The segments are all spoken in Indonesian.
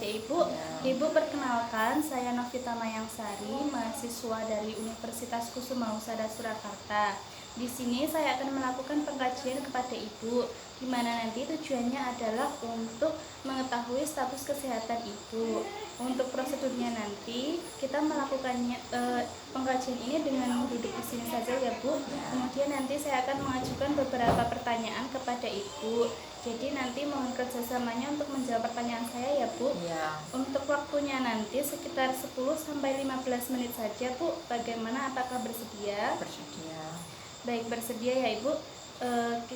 Ibu. Ibu perkenalkan, saya Novita Mayangsari, mahasiswa dari Universitas Kusuma Husada Surakarta. Di sini saya akan melakukan pengkajian kepada Ibu, di mana nanti tujuannya adalah untuk mengetahui status kesehatan Ibu. Untuk prosedurnya nanti kita melakukannya pengkajian ini dengan duduk di sini saja ya Bu. Kemudian nanti saya akan mengajukan beberapa pertanyaan kepada Ibu. Jadi nanti mohon kerjasamanya untuk menjawab pertanyaan saya ya Bu. Ya. Untuk waktunya nanti sekitar 10-15 menit saja Bu. Bagaimana, apakah bersedia? Bersedia. Baik, bersedia ya Ibu.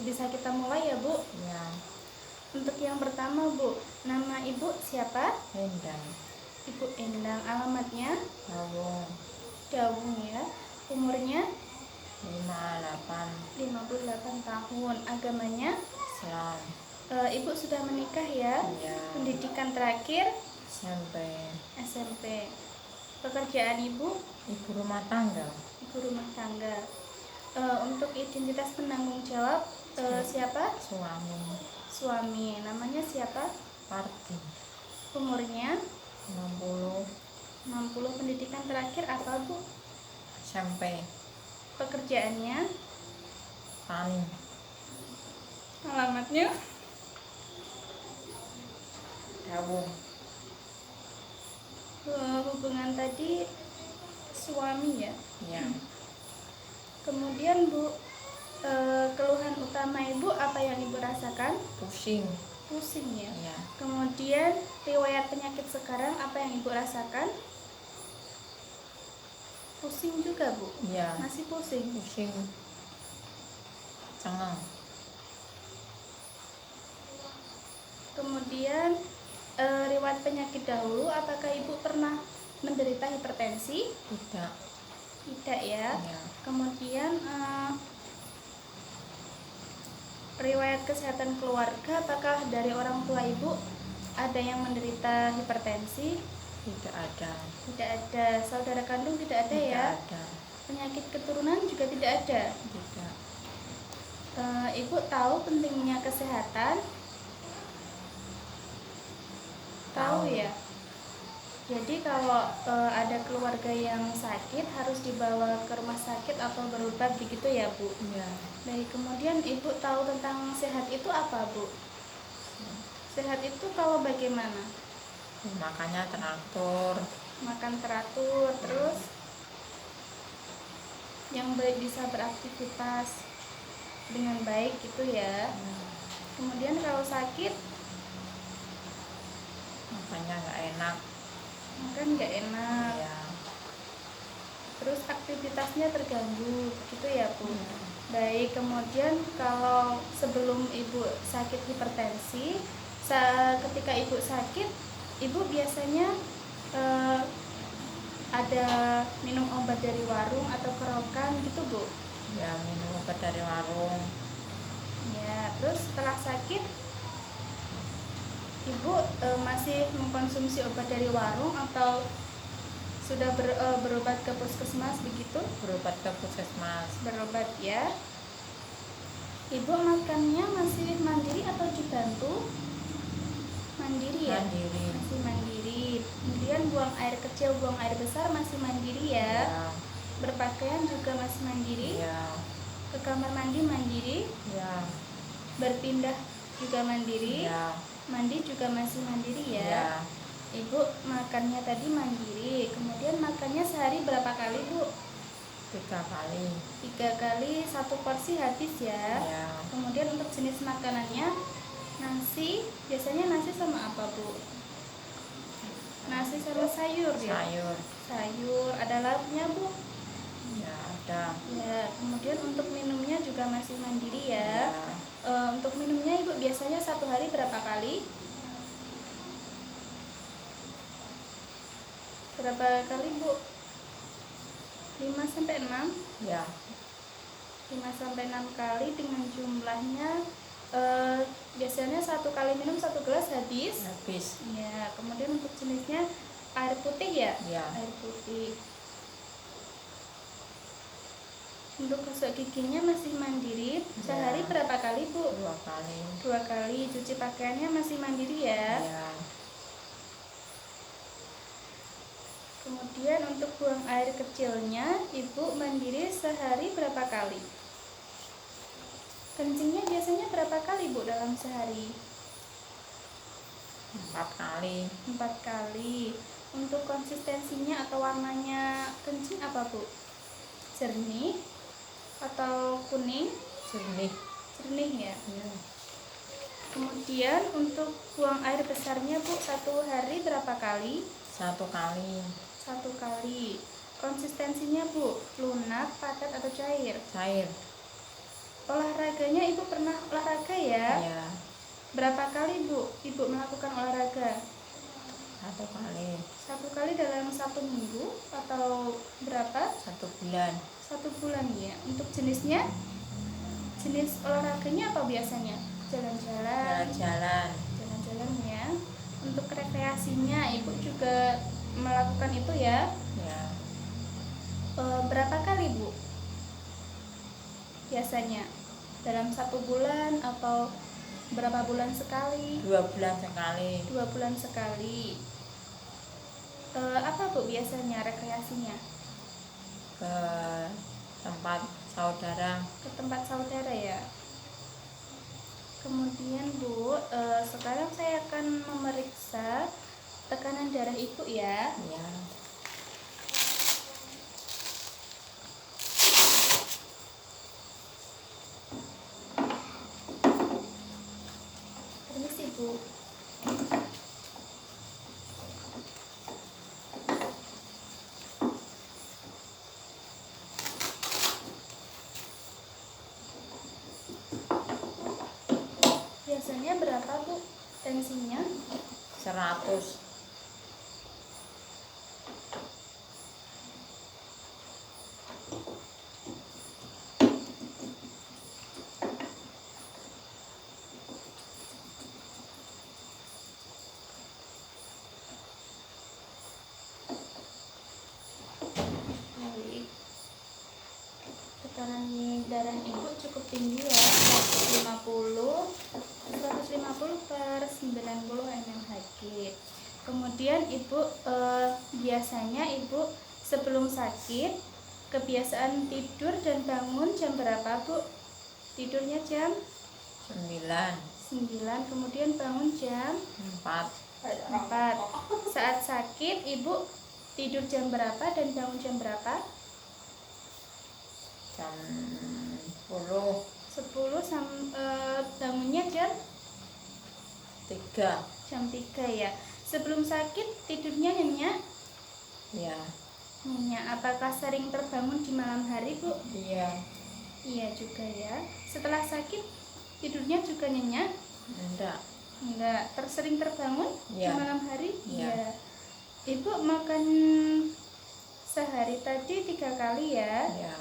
Bisa kita mulai ya Bu? Ya. Untuk yang pertama Bu, nama Ibu siapa? Endang. Ibu Endang. Alamatnya? Lawung. Dawung ya. Umurnya? 58 tahun. Agamanya? Islam. Ibu sudah menikah ya? Ya. Pendidikan terakhir? SMP. Pekerjaan Ibu? Ibu rumah tangga. Ibu rumah tangga. Untuk identitas penanggung jawab siapa? Suami. Namanya siapa? Parti. Umurnya? 60. Pendidikan terakhir apa Bu? SMP. Pekerjaannya? Tani. Alamatnya? Dawung. Hubungan tadi suami ya? Ya. Kemudian Bu, keluhan utama Ibu apa yang Ibu rasakan? Pusing. Pusing ya? Ya. Kemudian riwayat penyakit sekarang apa yang Ibu rasakan? Pusing juga Bu? Ya. Masih pusing? Pusing. Cengeng. Kemudian riwayat penyakit dahulu, apakah Ibu pernah menderita hipertensi? Tidak. Tidak ya? Ya. Kemudian riwayat kesehatan keluarga, apakah dari orang tua Ibu ada yang menderita hipertensi? Tidak ada. Tidak ada. Saudara kandung tidak ada ya? Tidak ada. Penyakit keturunan juga tidak ada? Tidak. Ibu tahu pentingnya kesehatan? Tahu ya? Jadi kalau ada keluarga yang sakit harus dibawa ke rumah sakit atau berobat begitu ya Bu? Ya. Baik, kemudian Ibu tahu tentang sehat itu apa Bu? Sehat itu kalau bagaimana? Makanya teratur. Makan teratur, terus yang baik, bisa beraktivitas dengan baik gitu ya. Kemudian kalau sakit Makanya nggak enak. makan nggak enak, Ya. terus aktivitasnya terganggu gitu ya Bu. Baik, kemudian kalau sebelum Ibu sakit hipertensi, ketika Ibu sakit, Ibu biasanya ada minum obat dari warung atau kerokan gitu Bu? Ya, minum obat dari warung. Ya, terus setelah sakit Ibu masih mengkonsumsi obat dari warung atau sudah berobat ke puskesmas begitu? Berobat ke puskesmas. Berobat ya. Ibu makannya masih mandiri atau dibantu? Mandiri ya? Mandiri. Masih mandiri. Kemudian buang air kecil, buang air besar masih mandiri ya? Ya. Berpakaian juga masih mandiri? Ya. Ke kamar mandi mandiri? Ya. Berpindah juga mandiri? Ya. Mandi juga masih mandiri ya? Ya. Ibu makannya tadi mandiri, kemudian makannya sehari berapa kali Bu? 3 kali. 3 kali, 1 porsi habis ya? Ya. Kemudian untuk jenis makanannya, nasi, biasanya nasi sama apa Bu? Nasi sama sayur ya? Sayur, ada lauknya Bu? Ya, ada. Ya, kemudian untuk minumnya juga masih mandiri ya? Ya. Untuk minumnya Ibu biasanya 1 hari berapa kali? Berapa kali Bu? 5-6? Ya. 5-6 kali dengan jumlahnya biasanya 1 kali minum 1 gelas habis? Habis. Ya, kemudian untuk jenisnya air putih ya? Ya. Air putih. Untuk gosok giginya masih mandiri, sehari berapa kali Bu? 2 kali. 2 kali. Cuci pakaiannya masih mandiri ya? Ya. Kemudian untuk buang air kecilnya, ibu mandiri sehari berapa kali? Kencingnya biasanya berapa kali bu dalam sehari? 4 kali. 4 kali. Untuk konsistensinya atau warnanya kencing apa bu? Jernih atau kuning? Jernih. Jernih ya. Ya. Kemudian untuk buang air besarnya bu, satu hari berapa kali? 1 kali. 1 kali. Konsistensinya bu, lunak, padat atau cair? Cair. Olahraganya ibu pernah olahraga ya? Ya. Berapa kali bu ibu melakukan olahraga? 1 kali. 1 kali dalam 1 minggu atau berapa? 1 bulan. 1 bulan ya. Untuk jenisnya, jenis olahraganya apa biasanya? Jalan-jalan. Jalan-jalan. Jalan-jalan ya. Untuk rekreasinya ibu juga melakukan itu ya? Ya. Berapa kali bu? Biasanya dalam 1 bulan atau berapa bulan sekali? 2 bulan sekali. 2 bulan sekali. Apa bu biasanya rekreasinya? Ke tempat saudara. Ke tempat saudara ya. Kemudian bu, sekarang saya akan memeriksa tekanan darah ibu ya. Ya. Permisi bu. Biasanya berapa bu tensinya? 100. Baik. Tekanan darah ibu cukup tinggi ya, 150 per 90 mmHg. Kemudian ibu biasanya ibu sebelum sakit kebiasaan tidur dan bangun jam berapa bu? Tidurnya jam 9. 9, kemudian bangun jam 4. 4. Saat sakit ibu tidur jam berapa dan bangun jam berapa? Jam 10. 10 bangunnya jam 3. jam 3 ya. Sebelum sakit tidurnya nyenyak? Ya. Nyenyak. Apakah sering terbangun di malam hari bu? Iya. Iya juga ya. Setelah sakit tidurnya juga nyenyak? Enggak. Tersering terbangun di Iya. malam hari? Iya. Iya. Ibu makan sehari tadi 3 kali ya? Ya.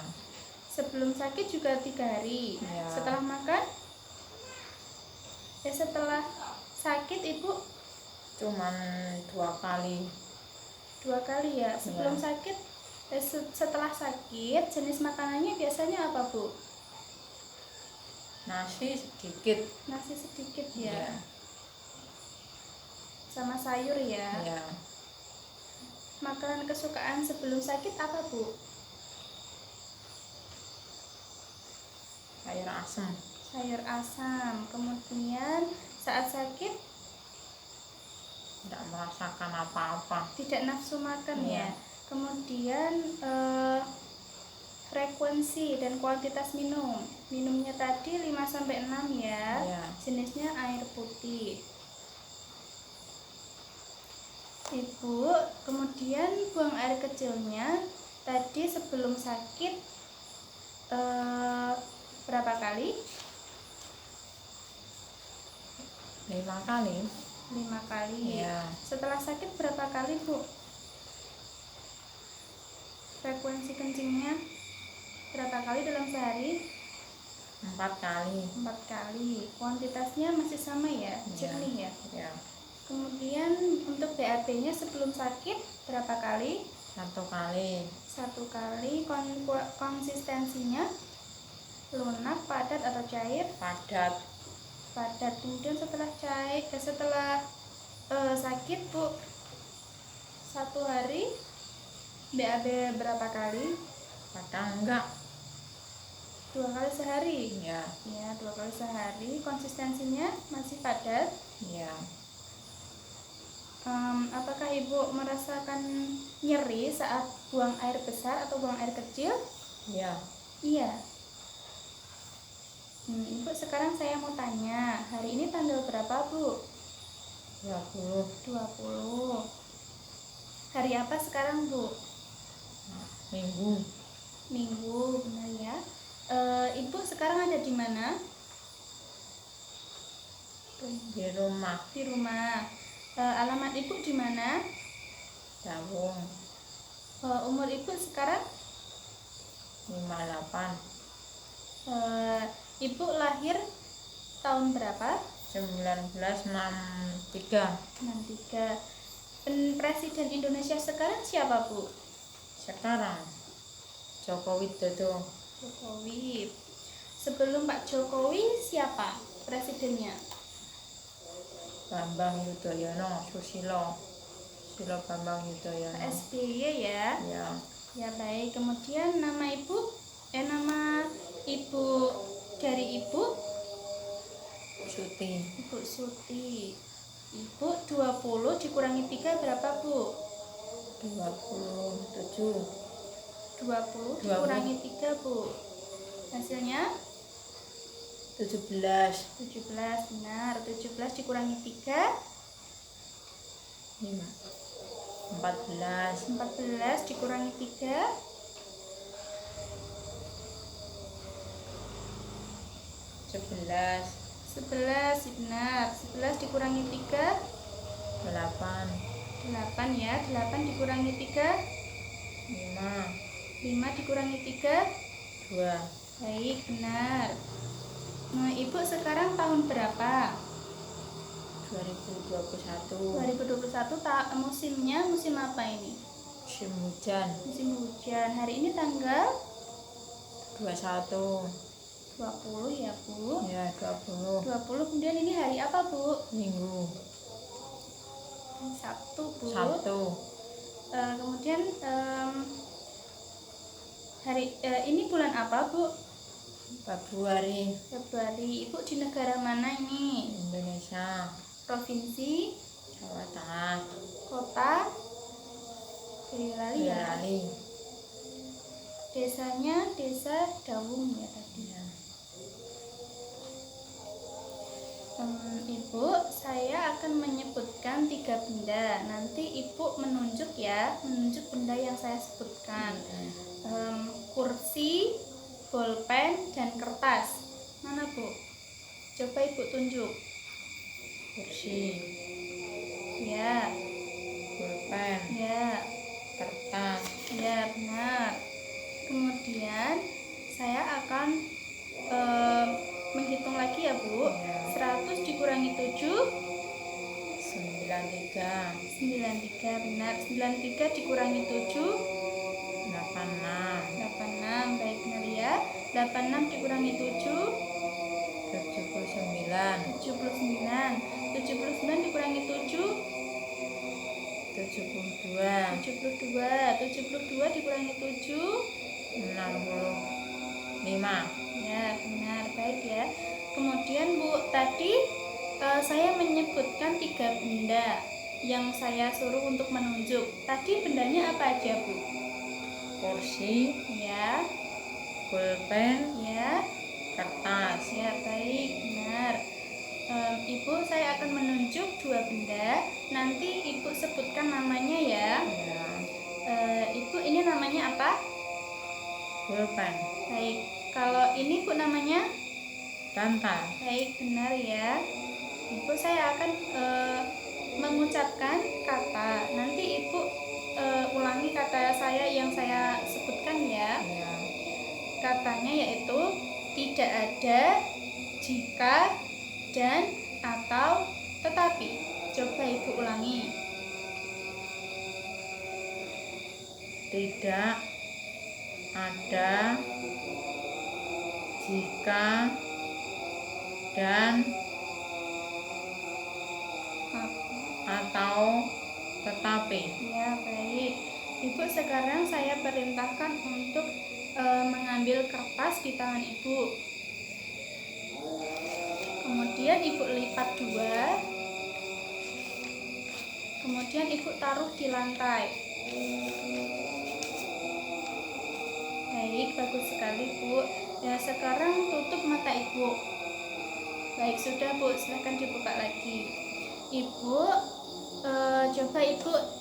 Sebelum sakit juga 3 hari. Iya. Setelah makan? Setelah sakit ibu Cuman 2 kali. 2 kali ya. Sebelum Iya. sakit, setelah sakit jenis makanannya biasanya apa bu? Nasi sedikit. Nasi sedikit ya. Ya. Sama sayur ya. Ya. Makanan kesukaan sebelum sakit apa bu? Sayur asem. Sayur asam. Kemudian saat sakit Tidak merasakan apa-apa. tidak nafsu makan Iya. ya. Kemudian frekuensi dan kuantitas minumnya tadi 5-6 ya. Iya. Jenisnya air putih. Ibu kemudian buang air kecilnya tadi sebelum sakit berapa kali? 5 kali. 5 kali. Iya. Setelah sakit berapa kali bu? Frekuensi kencingnya berapa kali dalam sehari? 4 kali. 4 kali. Kuantitasnya masih sama ya? Jernih ya? Ya. Kemudian untuk BAB-nya sebelum sakit berapa kali? 1 kali. 1 kali. Konsistensinya lunak, padat atau cair? Padat. Padat. Kemudian setelah sakit bu, 1 hari BAB berapa kali? Kadang enggak. 2 kali sehari. Ya. Ya, 2 kali sehari. Konsistensinya masih padat. Ya. Apakah ibu merasakan nyeri saat buang air besar atau buang air kecil? Ya. Iya. Ibu, sekarang saya mau tanya, hari ini tanggal berapa, Bu? 20. 20. Hari apa sekarang, Bu? Minggu. Minggu, benar ya. Ibu sekarang ada di mana? Di rumah. Di rumah. Alamat ibu di mana? Jawung. Umur ibu sekarang? 58. Ibu lahir tahun berapa? 1963. 63. Presiden Indonesia sekarang siapa, Bu? Sekarang Joko Widodo. Jokowi. Sebelum Pak Jokowi siapa presidennya? Bambang Yudhoyono, Susilo Bambang Yudhoyono. SBY ya. Ya. Ya, baik. Kemudian nama ibu dari ibu? Suti. Ibu Suti. Ibu 20 dikurangi 3 berapa, Bu? 27. 20 dikurangi 3, Bu. Hasilnya 17. 17, benar. 17 dikurangi 3, 14. 14 dikurangi 3, 11. 11, benar. 11 dikurangi 3, 8. 8 ya. 8 dikurangi 3, 5. 5 dikurangi 3, 2. baik, benar. Nah, ibu sekarang tahun berapa? 2021. 2021. Musimnya musim apa ini? Musim hujan. Musim hujan. Hari ini tanggal 21. 20 ya, Bu. Ya, 20. 20. Kemudian ini hari apa, Bu? Minggu. Sabtu, Bu. Sabtu. Kemudian ini bulan apa, Bu? Februari. Februari. Ibu di negara mana ini? Indonesia. Provinsi, Jawa Tengah. kota, Boyolali ya. Boyolali. Desanya desa Dawung ya tadi. Ya. Ibu, saya akan menyebutkan 3 benda. Nanti ibu menunjuk ya, menunjuk benda yang saya sebutkan. Kursi, bolpen, dan kertas. Mana, Bu? Coba ibu tunjuk. Kursi. Ya, Pulpen. ya, Kertas. ya, benar. Kemudian saya akan menghitung lagi ya, Bu. Ya. 100 dikurangi 7, 93. 93, benar. 93 dikurangi 7, 86. 86, baik, benar ya. 86 dikurangi 7, 79. 79. 79 dikurangi 7, 72. 72. 72 dikurangi 7, 65. ya, benar, baik ya. Kemudian, Bu, tadi saya menyebutkan 3 benda yang saya suruh untuk menunjuk. Tadi bendanya apa aja, Bu? Kursi. Ya, Pulpen. ya, Kertas. ya, baik, benar. Ibu, saya akan menunjuk 2 benda. Nanti Ibu sebutkan namanya ya. Ya. Ibu, ini namanya apa? Pulpen. Baik. Kalau ini, Bu, namanya? Bantal. Baik, benar ya. Ibu, saya akan mengucapkan kata. Nanti Ibu ulangi kata saya yang saya sebutkan ya. Ya. Katanya yaitu tidak ada, jika, dan, atau, tetapi. Coba Ibu ulangi. Tidak ada, jika, dan, atau, tetapi. Ya, baik. Ibu, sekarang saya perintahkan untuk mengambil kertas di tangan Ibu. Kemudian Ibu lipat 2. Kemudian Ibu taruh di lantai. Baik, bagus sekali, Bu. Ya, sekarang tutup mata Ibu. Baik, sudah, Bu. Silakan dibuka lagi. Ibu, coba Ibu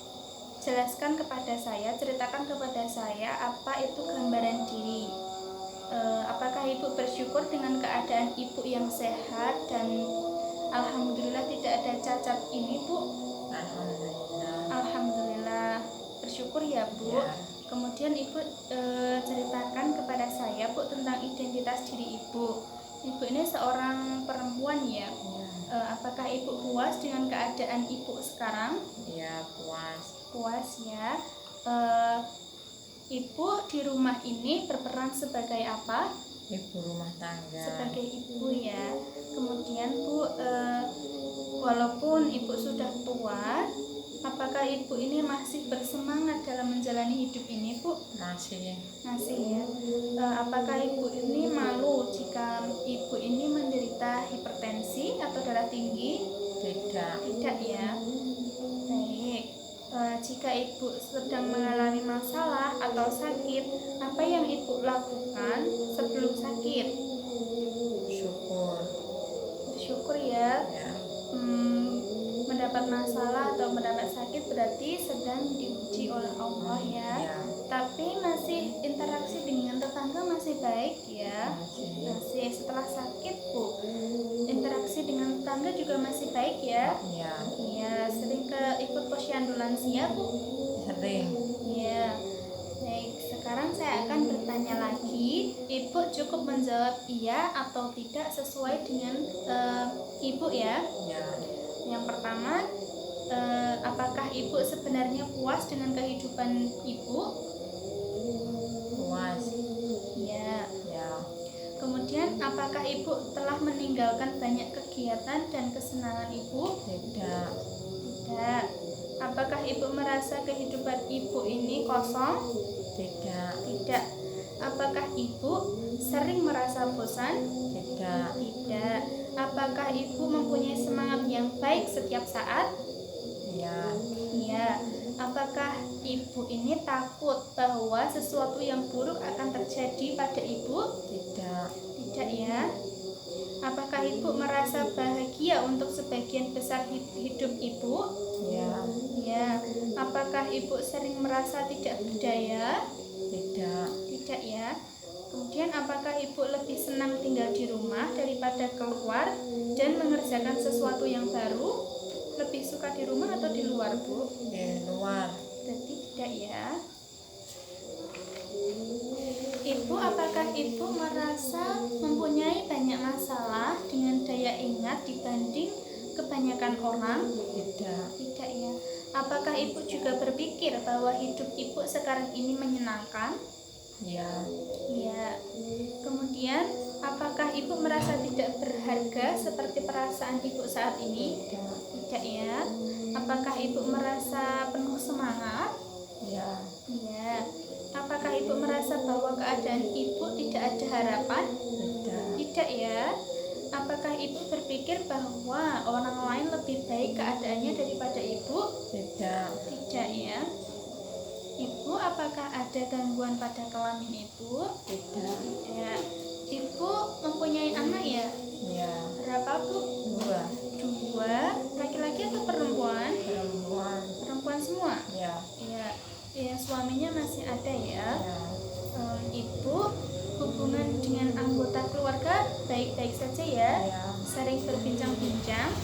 jelaskan kepada saya, ceritakan kepada saya apa itu gambaran diri. Apakah Ibu bersyukur dengan keadaan Ibu yang sehat dan alhamdulillah tidak ada cacat ini, Bu? Alhamdulillah. Alhamdulillah, bersyukur ya, Bu. Ya. Kemudian Ibu ceritakan kepada saya, Bu, tentang identitas diri Ibu. Ibu ini seorang perempuan ya. Apakah Ibu puas dengan keadaan Ibu sekarang? Ya, puas. Puas ya. Ibu di rumah ini berperan sebagai apa? Ibu rumah tangga. Sebagai ibu ya. Kemudian Bu, walaupun Ibu sudah tua, apakah Ibu ini masih bersemangat dalam menjalani hidup ini, Bu? Masih. Masih ya. Apakah Ibu ini malu jika Ibu ini menderita hipertensi atau darah tinggi? Tidak. Tidak ya. Baik. Jika Ibu sedang mengalami masalah atau sakit, apa yang Ibu lakukan sebelum sakit? Syukur. Bersyukur ya. Ya. Mendapat masalah atau mendapat sakit berarti sedang diuji oleh Allah ya. Ya. Tapi masih interaksi dengan tetangga masih baik ya. Masih setelah sakit, Bu, interaksi dengan tetangga juga masih baik ya. Ya. Iya, sering ikut posyandu lansia, Bu? Sering. Iya. Baik, sekarang saya akan bertanya lagi. Ibu cukup menjawab iya atau tidak sesuai dengan Ibu ya. Ya. Yang pertama, apakah Ibu sebenarnya puas dengan kehidupan Ibu? Puas. Ya. Ya. Kemudian, apakah Ibu telah meninggalkan banyak kegiatan dan kesenangan Ibu? Tidak. Tidak. Apakah Ibu merasa kehidupan Ibu ini kosong? Tidak. Tidak. Apakah Ibu sering merasa bosan? Tidak. Tidak. Apakah Ibu mempunyai semangat yang baik setiap saat? Ya. Iya. Apakah Ibu ini takut bahwa sesuatu yang buruk akan terjadi pada Ibu? Tidak. Tidak ya. Apakah Ibu merasa bahagia untuk sebagian besar hidup Ibu? Ya. Ya. Apakah Ibu sering merasa tidak berdaya? Tidak. Tidak ya. Kemudian apakah Ibu lebih senang tinggal di rumah daripada keluar dan mengerjakan sesuatu yang baru? Lebih suka di rumah atau di luar, Bu? Di luar. Berarti tidak ya. Ibu, apakah Ibu merasa mempunyai banyak masalah dengan daya ingat dibanding kebanyakan orang? Tidak. Tidak ya. Apakah Ibu juga berpikir bahwa hidup Ibu sekarang ini menyenangkan? Ya. Ya. Kemudian, apakah Ibu merasa tidak berharga seperti perasaan Ibu saat ini? Tidak. Tidak ya. Apakah Ibu merasa penuh semangat? Ya. Ya. Apakah Ibu merasa bahwa keadaan Ibu tidak ada harapan? Tidak. Tidak ya. Apakah Ibu berpikir bahwa orang lain lebih baik keadaannya daripada Ibu? Tidak. Tidak ya. Ibu, apakah ada gangguan pada kelamin Ibu? Tidak. Tidak. Ibu mempunyai anak ya? Ya. Berapa, Bu? 2. 2. Laki-laki atau perempuan? Perempuan. Perempuan semua? Ya. Iya. Ya, suaminya masih ada ya. Ya. Ibu, hubungan dengan anggota keluarga baik-baik saja ya? Ya. Sering berbincang-bincang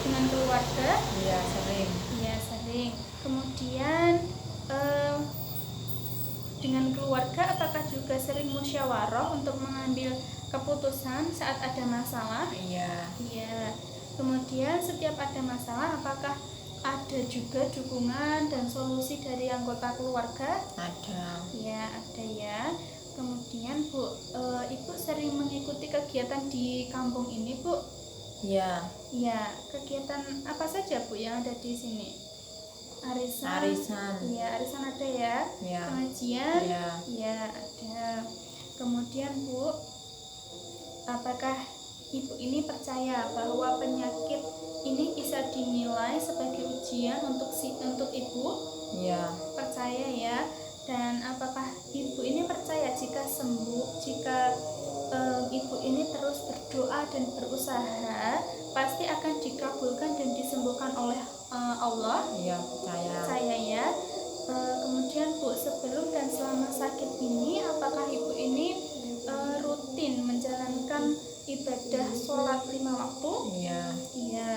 dengan keluarga? Ya, sering. Iya, sering. Kemudian dengan keluarga apakah juga sering musyawarah untuk mengambil keputusan saat ada masalah? Iya. Iya. Kemudian setiap ada masalah apakah ada juga dukungan dan solusi dari anggota keluarga? Ada. Ya, ada ya. Kemudian Bu, Ibu sering mengikuti kegiatan di kampung ini, Bu? Ya. Ya, kegiatan apa saja Bu yang ada di sini? Arisan. Iya, arisan ada ya. Ya. Pengajian. Ya. Iya, ada. Kemudian Bu, apakah Ibu ini percaya bahwa penyakit ini bisa dinilai sebagai ujian untuk Ibu? Ya. Percaya ya. Dan apakah Ibu ini percaya jika sembuh, jika Ibu ini terus berdoa dan berusaha, pasti akan dikabulkan dan disembuhkan oleh Allah? Iya, percaya. Percaya ya. Kemudian Bu, sebelum dan selama sakit ini, apakah Ibu ini rutin menjalankan ibadah sholat 5 waktu? Iya. Iya.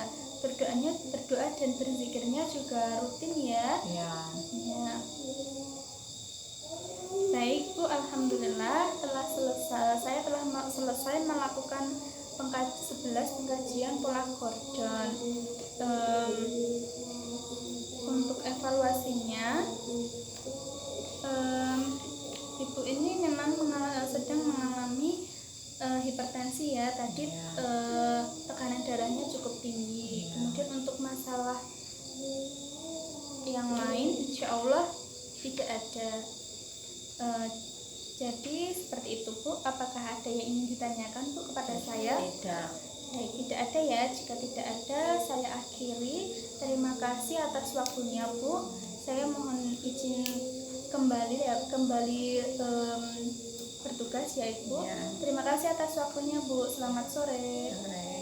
Berdoa dan berzikirnya juga rutin ya? Iya. Iya. Baik Bu, alhamdulillah saya telah selesai melakukan 11 pengkajian pola Gordon. Untuk evaluasinya, Ibu ini memang sedang mengalami hipertensi ya. Tadi tekanan darahnya cukup tinggi. Kemudian untuk masalah yang lain insya Allah tidak ada. Jadi seperti itu Bu. Apakah ada yang ingin ditanyakan Bu kepada saya? Tidak. Baik, tidak ada ya. Jika tidak ada, saya akhiri. Terima kasih atas waktunya Bu. Saya mohon izin kembali bertugas ya Ibu. Ya. Terima kasih atas waktunya Bu. Selamat sore. Sore.